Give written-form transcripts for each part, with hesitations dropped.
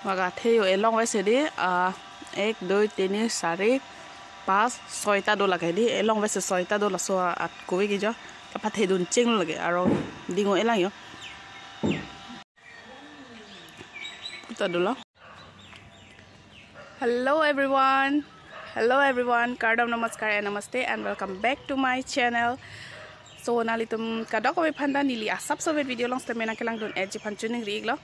Maka theo elong wes di 1 2 3 4 5 6 do lagi di elong wes 6 do laso at kowe ki jo kapat hedun ching lagi aro dingo elang yo puta do lo. Hello everyone, Kardam namaskar and namaste and welcome back to my channel. So nalitum kadok we phanda nili asap sovet video long stemena kelang don edge panchuning rig lo.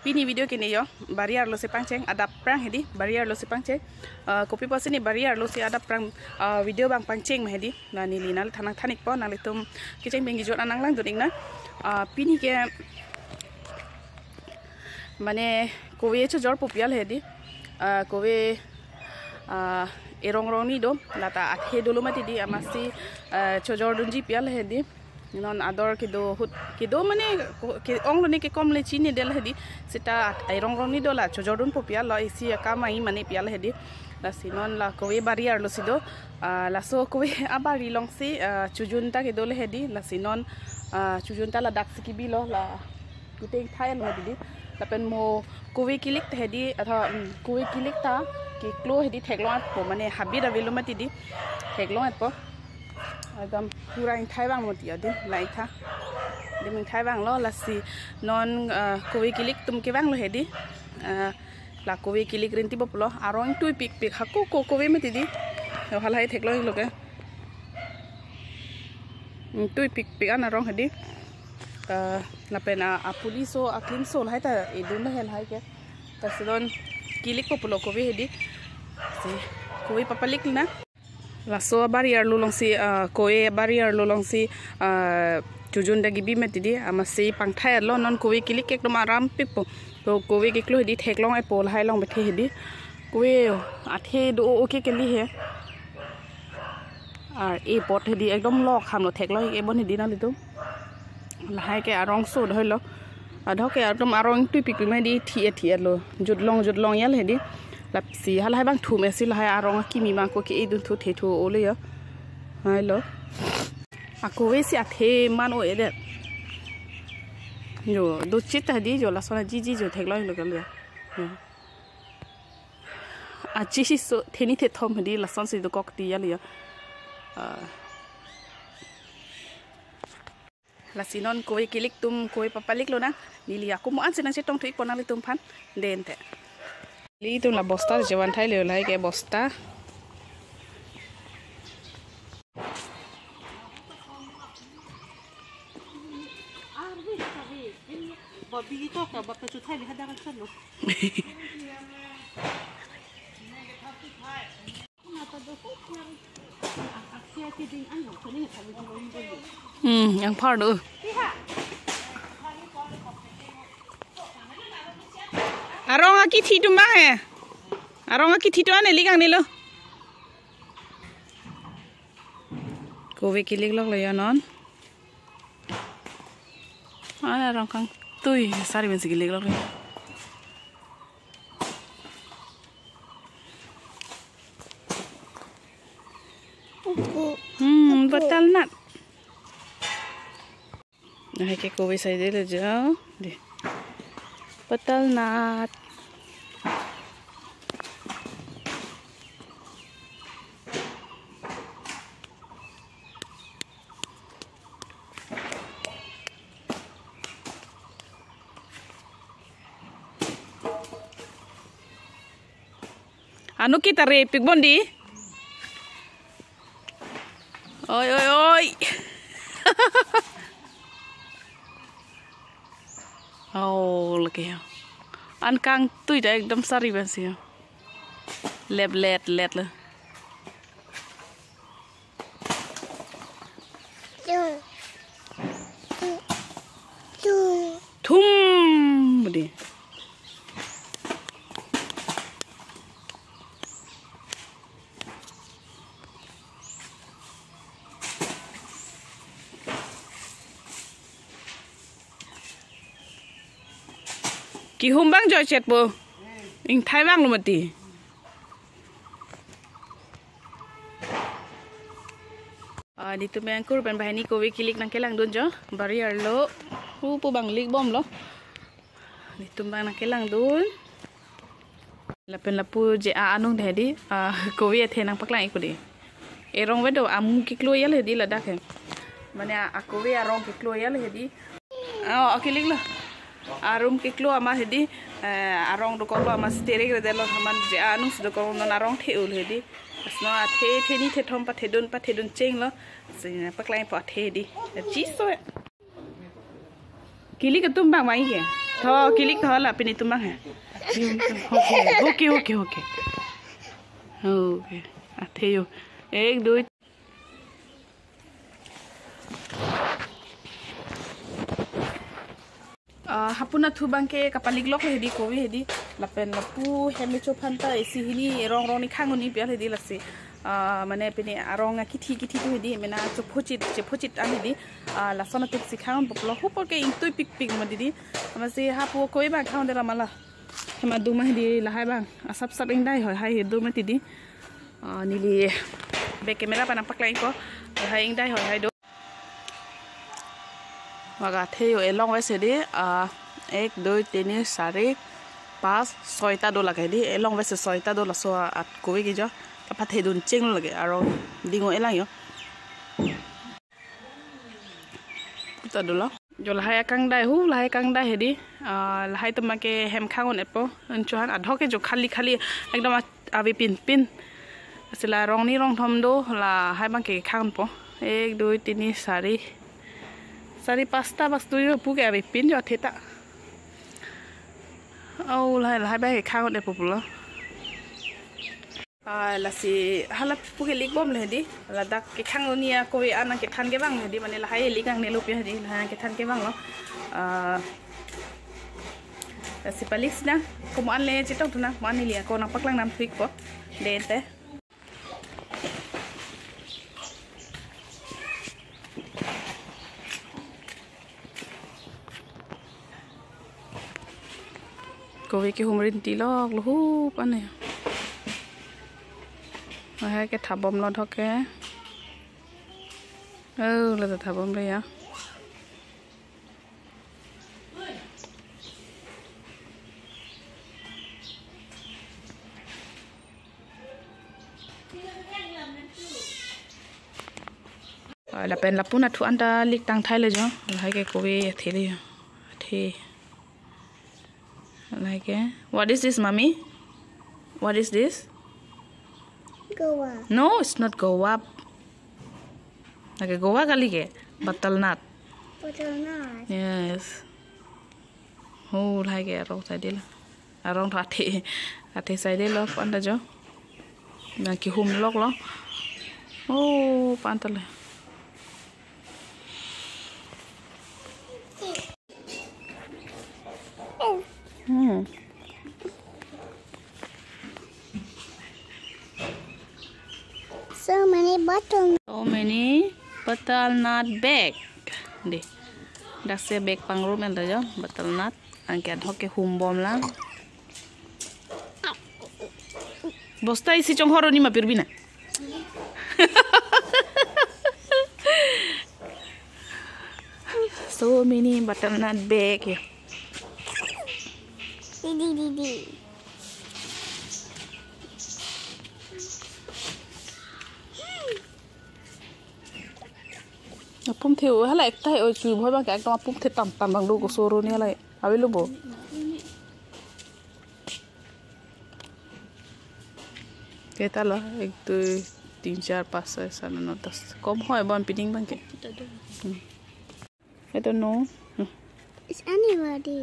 Pini video kini yo barrier lo sepangceng ada prang hedi barrier lo sepangceng kopi pos ini barrier lo si ada prang video bang pangceng hedi na nili nal thanang thanik po nalitum kiceng bengi jot anang lang don ingna pini ke mane kowe cho jor popial hedi kowe erong rong ni do lata athe dolo mati di amasi chojor dunji pial hedi non ador kido mane ong lo ni ke kom le chini del hedi sita erong rong ni do la chojor dun popial lo isi ka mai mane pial hedi la sinon la kowe barrier lo sido la so kowe abari long si chujun ta ke dole hedi la sinon chujun ta la dak sikibi lo la kuteng thai lo hedi la pen mo kowe kilik hedi atha kowe kilik ta ki klo hedi theklo at po mane habi da velo mati di theklo at po एकदम पूरा इन थाई बांग मती अदि लाई था दिम इन थाई बांग लो लस्सी नॉन कोवी किलिक तुम के बांग लो हेदी ला कोवी किलिक रिंती बपलो आरोंग टुई पिक पिक हको कोवी मती दी हल हाई थेकलो हि लोके टुई पिक पिक आना रोंग हेदी लापेना पुलिसो अक्लिन सोल हाई ता इदुन हेल हाई के तसदन किलिक बपलो कोवी हेदी से कोवी पपलिक ना laso barrier lo long si koe barrier lo long si chujun da gibi meti di amasi pangthai lo non koe kilik ekdom aram pipo to koe kiklo di theklong ai pol hai long bethe hedi koe athe do oke keli he ar e pot hedi ekdom lok ham lo theklo e bon hedi na litu lahai ke arong so dhoi lo adhoke ekdom arong tu pik me di thi lo judlong yal hedi lapsi hal hai bang thu mesi la hai arong ki mi bang ko ki edun thu the thu ole ya hai lo ako we si athe man o ede yo do chit ta di jo la sona ji jo theklo lo ka le a chi si so theni the thom di la son si do kok ti ya le la sinon koi kilik tum koi papalik lo na nili aku mo an senang se tong thuik pona le tum phan den te li tu la bosta jewan thai le lai ke bosta bobi to ka ba chu thai le hada ka chalo yang phar do arong aki thi tu ma he arong aki thi to ane ligang ni lo kowe kilik lok lo ya non arong kang tui sari ben sigilik lok betal nat nah ke kowe sai de le jao de betal nat anu kita repik bondi oi oh lagi ya an kang tui da ekdam sari bansi let le thum budi ki humbang joy chat bo ing thai bang lo mati di tu men kur ban bahani ko we kilik nang kelang don jo barrier lo pu bang lik bom lo di tu bang nang kelang don lapen lapu je anung dhedi kowe the nang paklai ko di erong wedo amu kiklo yal hedi ladak he mane akowe arong kiklo yal hedi akilik la arum kiklo ama hedi arong do kolo ama stere gre delo haman je anung do kolo non arong theul hedi asno the ni the thom pa thedun cheng lo paklai pa the di chi so kilik tum bang mai ke tho kilik tho la pini tum bang he okay theo 1 2 hapuna thu bangke kapalik lok hedi kowe hedi lapen lapu hemi chophanta esi hini rong ni khanguni pial hedi lase mane pini aronga kithi tu hedi mena chophochit ani di lasona tik sikhang poplo hupor ke intui pik modidi amase hapu kowe ba khaun de mala hema duma hedi lahai bang sap indai hoy hai hedu mati di nili be camera pa nampak lai ko hai indai hoy hai do waga theo elong wese di 1 2 3 4 5 6 ta do lagai di elong wese 6 ta do la so at kowe gi jo kapat hedun cheng lage aro dingo elang yo ta do la jo lahai kang dai hedi lahai tamake hem khangon epo anchuhan adhoke jo khali ekdom avi pin sila rong thom do la hai bangke khang po 1 2 3 4 pasta bastu yo puke avi pin jo theta au lahai ba ke khang de populo la si hala puke lik bom le di la dak ke khang nia ko ana ke than ke bang di mane lahai lik ang ne lo pi di la ke than ke bang lo la si palis na ko an le chitok thuna man ni lia ko na paklang nam thik po de te kowe ke humrin tilok lohu pane hai ke thabom lo thoke la thabom le ya la pen la puna thu anda lik tang thai le jo hai ke kowe thele the like what is this mommy what is this goa no it's not goa like goa gali ke batal nut yes oh like arong sai dil arong athe sai dil lo anda jo na ki hum lok lo oh pantal so many butternut bag di dak se bag pangrum en jo butternut angke hoke hum bom lang bosta isi chong horoni ma pirbina so many butternut bag here di pum theo hala ekta oi chu bhoi bang ekdom pum the tam bang lu ko soro ni hala awilu bo keta la 1 2 3 4 5 6 7 8 10 kom hoy bon piting bang ke I don't know it's anybody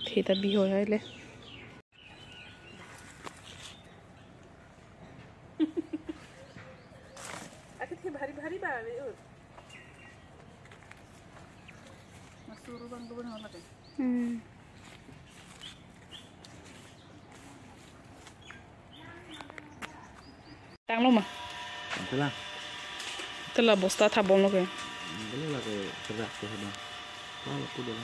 thì ta bị hồi hay lên cái भारी बा रे मसूरू बंद बन होला ते tang lo mà tức là bosta tha bom lo ke boleh lah ke kerak tu dah kalau tu dah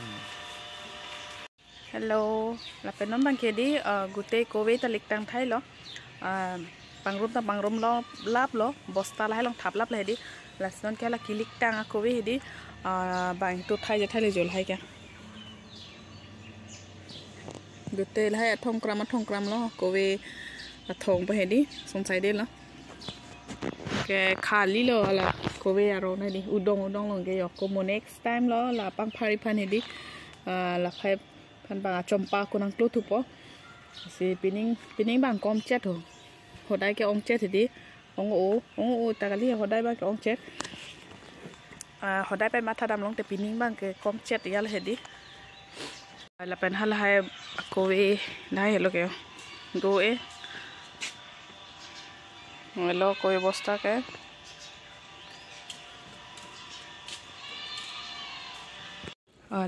hello la penon bang ke di gute kowe ta lik tang thai lo pangrum ta pangrum lo lap lo bosta la long thap lap le di lasnon ke la kilik tang ko we di bang tu thai je thai le jol hai ka gute la hai thong kram lo ko we thong pa he di song sai de lo ke khali lo ala ko we aro na di udong long ke yo ko mo next time lo la pang phari phan he di la phai phan ba chompa ko nang tu thu po si pining bang kom chet ho hodai ke ong chet thì ong o ta kali hodai bang ke ong chet hodai pe matha dam long te pining bang ke kom chet yal he di la pen hal hai ko we nai lo ke do e lo ko bosta ke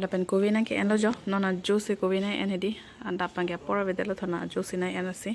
la pen ko we na ke en lo jo nona juice ko we na en he di anda pang ke pora ve de lo thona juice na en asi